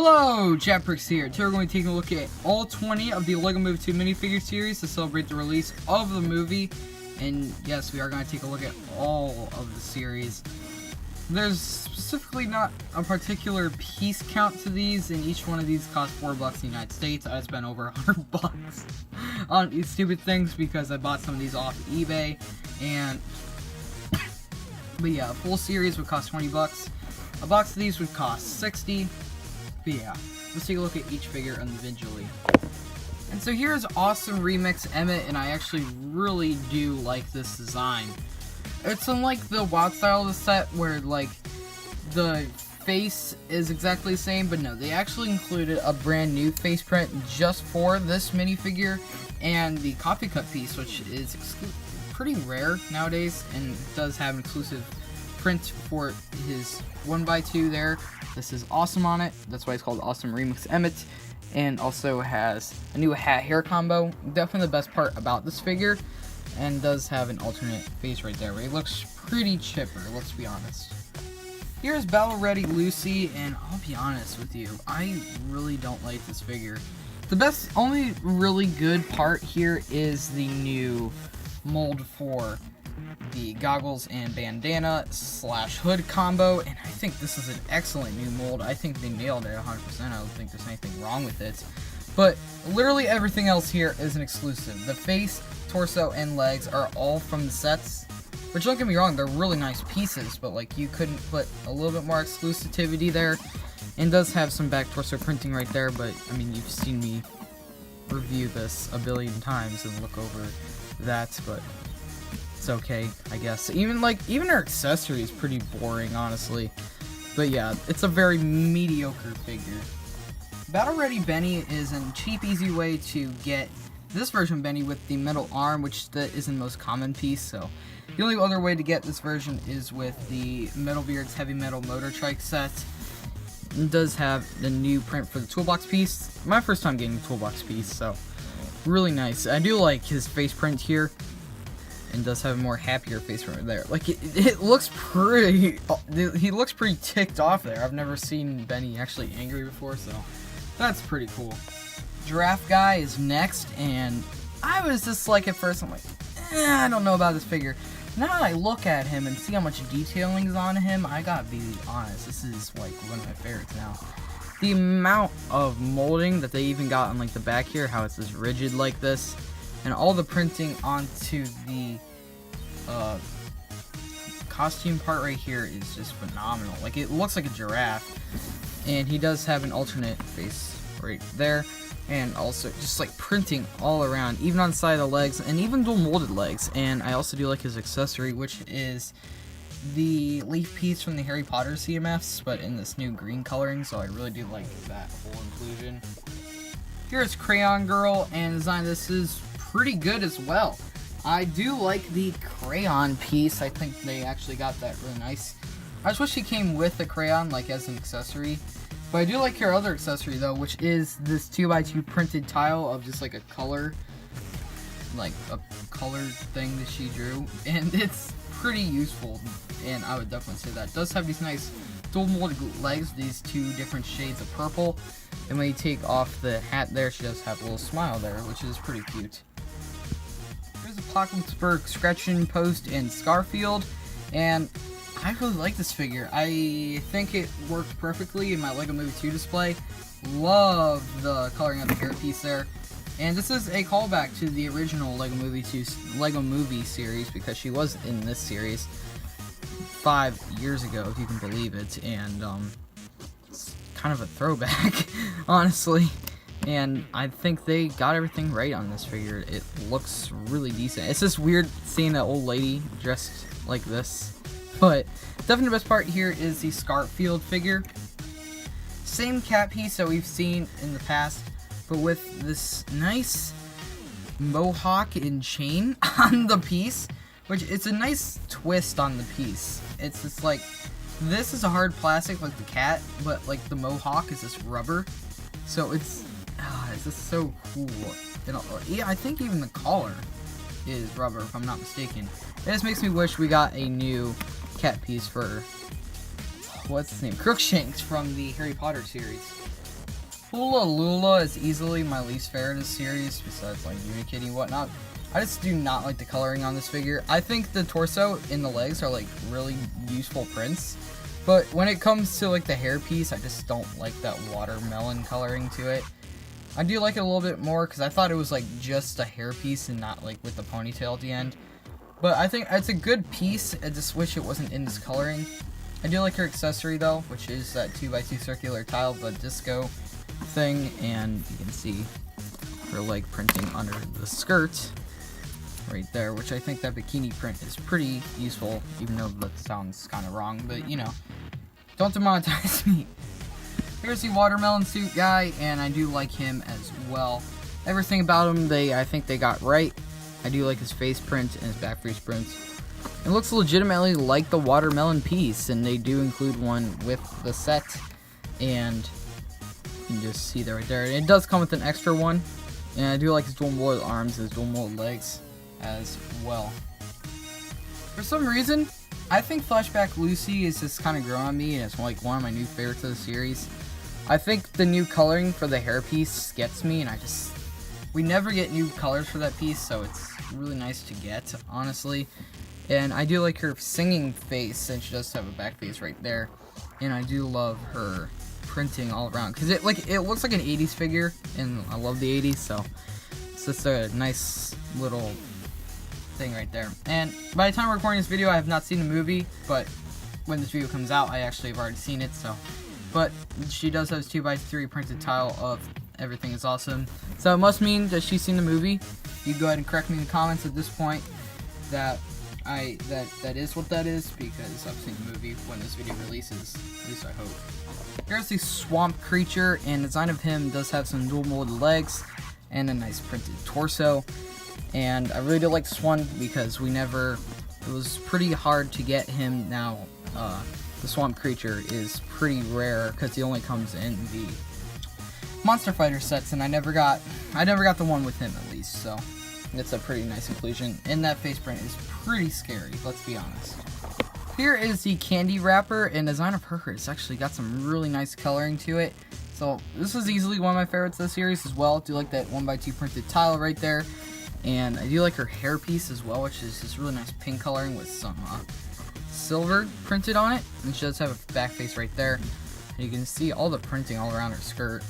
Hello, Japrix here. Today we're going to take a look at all 20 of the LEGO Movie 2 minifigure series to celebrate the release of the movie. And yes, we are going to take a look at all of the series. There's specifically not a particular piece count to these, and each one of these cost $4 in the United States. I spent over $100 on these stupid things because I bought some of these off eBay. But yeah, a full series would cost $20. A box of these would cost $60. But yeah, let's take a look at each figure individually. And so here's Awesome Remix Emmet, and I actually really do like this design. It's unlike the Wild style of the set where like the face is exactly the same, but no, they actually included a brand new face print just for this minifigure and the coffee cut piece, which is pretty rare nowadays and does have an exclusive print for his 1x2 there. This is awesome on it. That's why it's called Awesome Remix Emmet. And also has a new hat hair combo. Definitely the best part about this figure. And does have an alternate face right there where he looks pretty chipper, let's be honest. Here's Battle Ready Lucy, and I'll be honest with you, I really don't like this figure. The only really good part here is the new mold for the goggles and bandana / hood combo, and I think this is an excellent new mold. I think they nailed it 100%. I don't think there's anything wrong with it. But literally everything else here is an exclusive. The face, torso, and legs are all from the sets, which don't get me wrong, they're really nice pieces, but like you couldn't put a little bit more exclusivity there. And does have some back torso printing right there, but I mean, you've seen me review this a billion times and look over that, but it's okay, I guess. Even her accessory is pretty boring, honestly. But yeah, it's a very mediocre figure. Battle Ready Benny is a cheap, easy way to get this version of Benny with the metal arm, which isn't the most common piece, so the only other way to get this version is with the Metal Beards Heavy Metal Motor Trike set. It does have the new print for the toolbox piece. My first time getting the toolbox piece, so really nice. I do like his face print here, and does have a more happier face print there. Like it looks pretty. He looks pretty ticked off there. I've never seen Benny actually angry before, so that's pretty cool. Giraffe Guy is next, and I was just like, at first I'm like, I don't know about this figure. Now that I look at him and see how much detailing is on him, I gotta be honest, this is like one of my favorites now. The amount of molding that they even got on like the back here, how it's just rigid like this, and all the printing onto the costume part right here is just phenomenal. Like, it looks like a giraffe, and he does have an alternate face right there. And also just like printing all around, even on the side of the legs, and even dual molded legs. And I also do like his accessory, which is the leaf piece from the Harry Potter CMFs, but in this new green coloring, so I really do like that whole inclusion. Here's Crayon Girl, and the design of this is pretty good as well. I do like the crayon piece. I think they actually got that really nice. I just wish he came with the crayon, like as an accessory. But I do like your other accessory though, which is this 2x2 printed tile of just like a color, like a color thing that she drew, and it's pretty useful, and I would definitely say that. It does have these nice dual molded legs, these two different shades of purple, and when you take off the hat there, she does have a little smile there, which is pretty cute. Here's a Plockensburg Scratching Post in Scarp Field, and I really like this figure. I think it worked perfectly in my LEGO Movie 2 display. Love the coloring of the hair piece there. And this is a callback to the original LEGO Movie 2 LEGO Movie series, because she was in this series 5 years ago, if you can believe it. And it's kind of a throwback, honestly. And I think they got everything right on this figure. It looks really decent. It's just weird seeing an old lady dressed like this. But definitely the best part here is the Scarp Field figure. Same cat piece that we've seen in the past, but with this nice mohawk and chain on the piece, which it's a nice twist on the piece. It's just like, this is a hard plastic like the cat, but like the mohawk is just rubber. So it's just so cool. Yeah, I think even the collar is rubber, if I'm not mistaken. It just makes me wish we got a new cat piece for what's his name? Crookshanks from the Harry Potter series. Lula is easily my least favorite in the series, besides like Unikitty and whatnot. I just do not like the coloring on this figure. I think the torso and the legs are like really useful prints, but when it comes to like the hairpiece, I just don't like that watermelon coloring to it. I do like it a little bit more because I thought it was like just a hairpiece and not like with the ponytail at the end. But I think it's a good piece. I just wish it wasn't in this coloring. I do like her accessory though, which is that 2x2 circular tile, the disco thing, and you can see her leg printing under the skirt right there, which I think that bikini print is pretty useful, even though that sounds kind of wrong, but you know, don't demonetize me. Here's the watermelon suit guy, and I do like him as well. Everything about him, I think they got right. I do like his face print and his back face print. It looks legitimately like the watermelon piece, and they do include one with the set, and you can just see that right there. And it does come with an extra one, and I do like his dual molded arms and his dual molded legs as well. For some reason, I think Flashback Lucy is just kind of growing on me, and it's like one of my new favorites of the series. I think the new coloring for the hairpiece gets me, and we never get new colors for that piece, so it's really nice to get, honestly. And I do like her singing face, and she does have a back face right there. And I do love her printing all around, because it looks like an 80s figure, and I love the 80s, so it's just a nice little thing right there. And by the time we're recording this video, I have not seen the movie, but when this video comes out, I actually have already seen it, so. But she does have this 2x3 printed tile of Everything is Awesome, so it must mean that she's seen the movie. You go ahead and correct me in the comments at this point that that is what that is, because I've seen the movie when this video releases, at least I hope. Here's the swamp creature, and the design of him does have some dual molded legs and a nice printed torso. And I really do like this one because it was pretty hard to get him. Now the swamp creature is pretty rare because he only comes in the Monster Fighter sets, and I never got the one with him at least, so it's a pretty nice inclusion. And that face print is pretty scary, let's be honest. Here is the candy wrapper, and the design of her has actually got some really nice coloring to it. So this is easily one of my favorites of the series as well. I do like that 1x2 printed tile right there. And I do like her hairpiece as well, which is this really nice pink coloring with some silver printed on it. And she does have a back face right there. And you can see all the printing all around her skirt,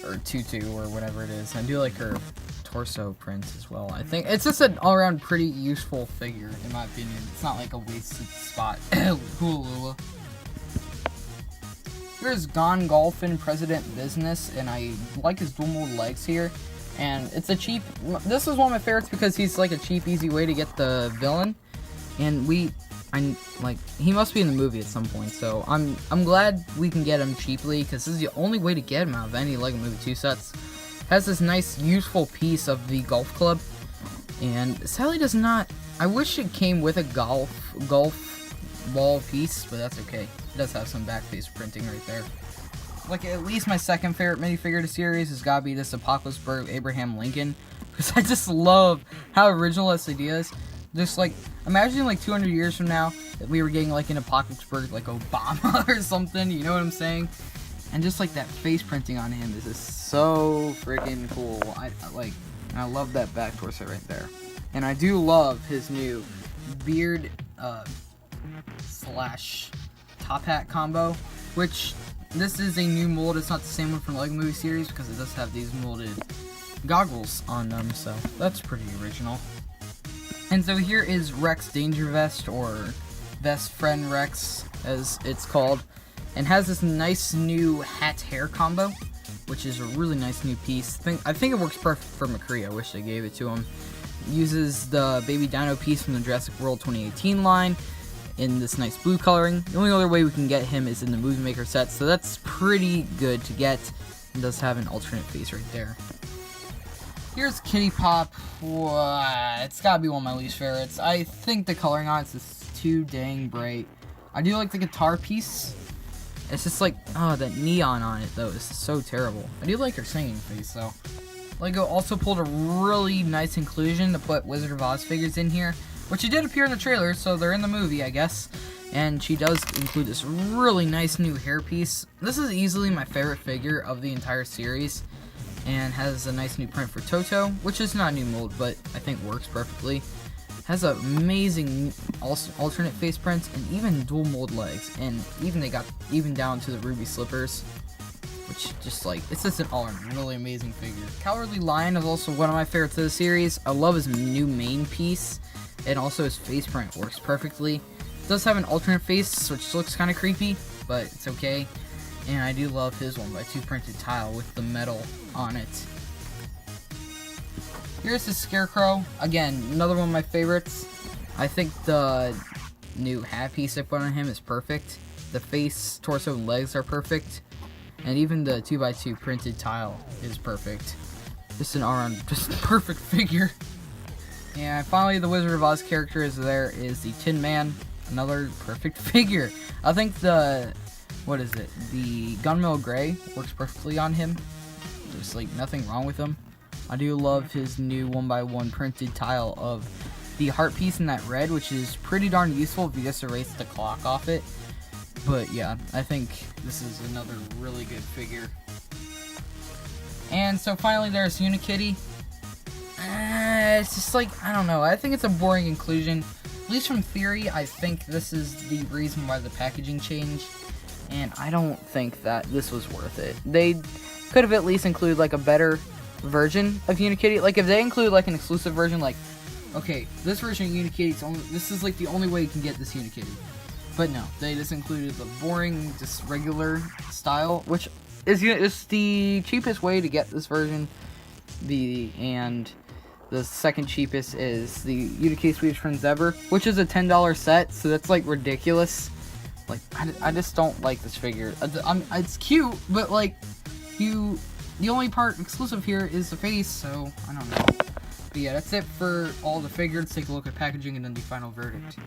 or tutu, or whatever it is. And I do like her torso print as well. I think it's just an all-around pretty useful figure, in my opinion. It's not like a wasted spot. Hula. Here's Gone Golfin' President Business, and I like his dual mold legs here. And it's a cheap, this is one of my favorites because he's like a cheap, easy way to get the villain. And he must be in the movie at some point, so I'm glad we can get him cheaply, because this is the only way to get him out of any LEGO Movie 2 sets. Has this nice, useful piece of the golf club, and sadly does not, I wish it came with a golf ball piece, but that's okay. It does have some back face printing right there. Like, at least my second favorite minifigure of the series has gotta be this Apocalypseburg Abraham Lincoln, because I just love how original this idea is. Just like, imagine like 200 years from now that we were getting like an Apocalypseburg like Obama or something, you know what I'm saying? And just like that face printing on him is just so freaking cool. I love that back torso right there. And I do love his new beard slash top hat combo, which this is a new mold. It's not the same one from the LEGO Movie series because it does have these molded goggles on them, so that's pretty original. And so here is Rex Danger Vest, or Best Friend Rex as it's called, and has this nice new hat hair combo, which is a really nice new piece. I think it works perfect for McCree. I wish they gave it to him. Uses the Baby Dino piece from the Jurassic World 2018 line in this nice blue coloring. The only other way we can get him is in the Movie Maker set, so that's pretty good to get. It does have an alternate face right there. Here's Kitty Pop. It's gotta be one of my least favorites. I think the coloring on it is too dang bright. I do like the guitar piece. It's just like, that neon on it though is so terrible. I do like her singing face though. LEGO also pulled a really nice inclusion to put Wizard of Oz figures in here, which it did appear in the trailer, so they're in the movie, I guess. And she does include this really nice new hairpiece. This is easily my favorite figure of the entire series, and has a nice new print for Toto, which is not a new mold, but I think works perfectly. Has an amazing alternate face print, and even dual mold legs, and even they got even down to the ruby slippers, which just like, it's just an all-around really amazing figure. Cowardly Lion is also one of my favorites of the series. I love his new main piece, and also his face print works perfectly. It does have an alternate face, which looks kind of creepy, but it's okay. And I do love his 1x2 printed tile with the metal on it. Here's the Scarecrow. Again, another one of my favorites. I think the new hat piece I put on him is perfect. The face, torso, and legs are perfect. And even the 2x2 printed tile is perfect. Just an all-around, just perfect figure. And finally, the Wizard of Oz character is there is the Tin Man. Another perfect figure. I think the, what is it? The Gunmetal Gray works perfectly on him. There's like nothing wrong with him. I do love his new 1x1 printed tile of the heart piece in that red, which is pretty darn useful if you just erase the clock off it. But yeah, I think this is another really good figure. And so finally there's Unikitty. It's just like, I don't know, I think it's a boring inclusion. At least from theory, I think this is the reason why the packaging changed. And I don't think that this was worth it. They could have at least included like a better version of Unikitty. Like if they include like an exclusive version, like, okay, this version of Unikitty, this is like the only way you can get this Unikitty. But no, they just included the boring, just regular style, which is the cheapest way to get this version. And the second cheapest is the Unikitty Swedish Friends Ever, which is a $10 set, so that's like ridiculous. Like, I just don't like this figure. It's cute, but like, the only part exclusive here is the face, so I don't know. But yeah, that's it for all the figures. Take a look at packaging and then the final verdict.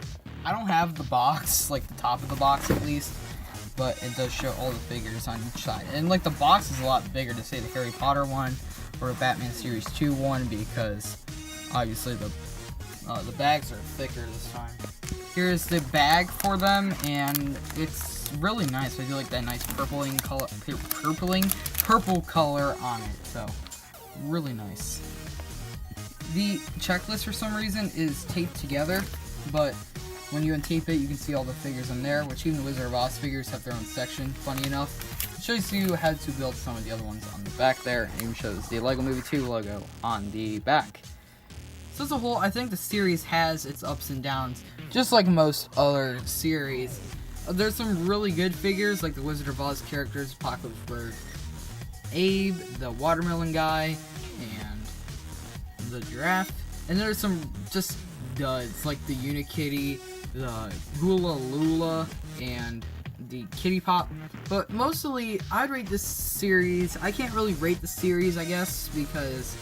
I don't have the box, like the top of the box at least, but it does show all the figures on each side. And like the box is a lot bigger to say the Harry Potter one or a Batman Series 2 one, because obviously the bags are thicker this time. Here's the bag for them, and it's really nice. I do like that nice purple color on it, so really nice. The checklist for some reason is taped together, but when you untape it, you can see all the figures in there, which even the Wizard of Oz figures have their own section, funny enough. It shows you how to build some of the other ones on the back there, and even shows the LEGO Movie 2 logo on the back. So as a whole, I think the series has its ups and downs, just like most other series. There's some really good figures, like the Wizard of Oz characters, Apocalypse Bird, Abe, the watermelon guy, and the giraffe. And there's some just duds, like the Unikitty, the Hula Lula, and the Kitty Pop. But mostly, I'd rate this series, I can't really rate the series, I guess, because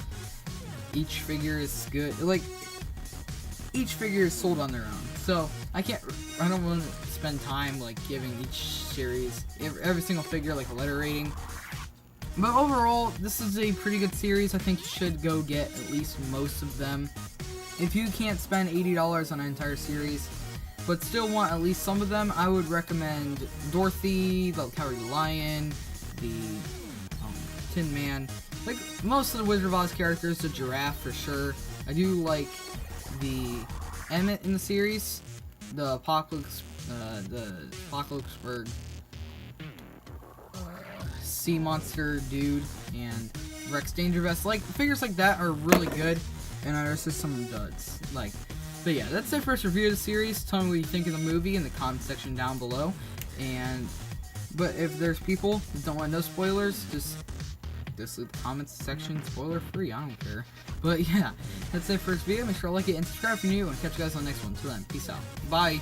each figure is good. Like, each figure is sold on their own. So, I don't want to spend time, like, giving each series, every single figure, like, a letter rating. But overall, this is a pretty good series. I think you should go get at least most of them. If you can't spend $80 on an entire series, but still want at least some of them, I would recommend Dorothy, the Cowardly Lion, the Tin Man. Like, most of the Wizard of Oz characters, the giraffe for sure. I do like the Emmet in the series, the Apocalypse Bird, Sea Monster dude, and Rex Dangervest. Like, figures like that are really good, and there's just some duds. Like, but yeah, that's it for this review of the series. Tell me what you think of the movie in the comment section down below. But if there's people that don't want no spoilers, just leave the comments section spoiler free. I don't care. But yeah, that's it for this video. Make sure to like it and subscribe if you're new, and catch you guys on the next one. Till then, peace out. Bye.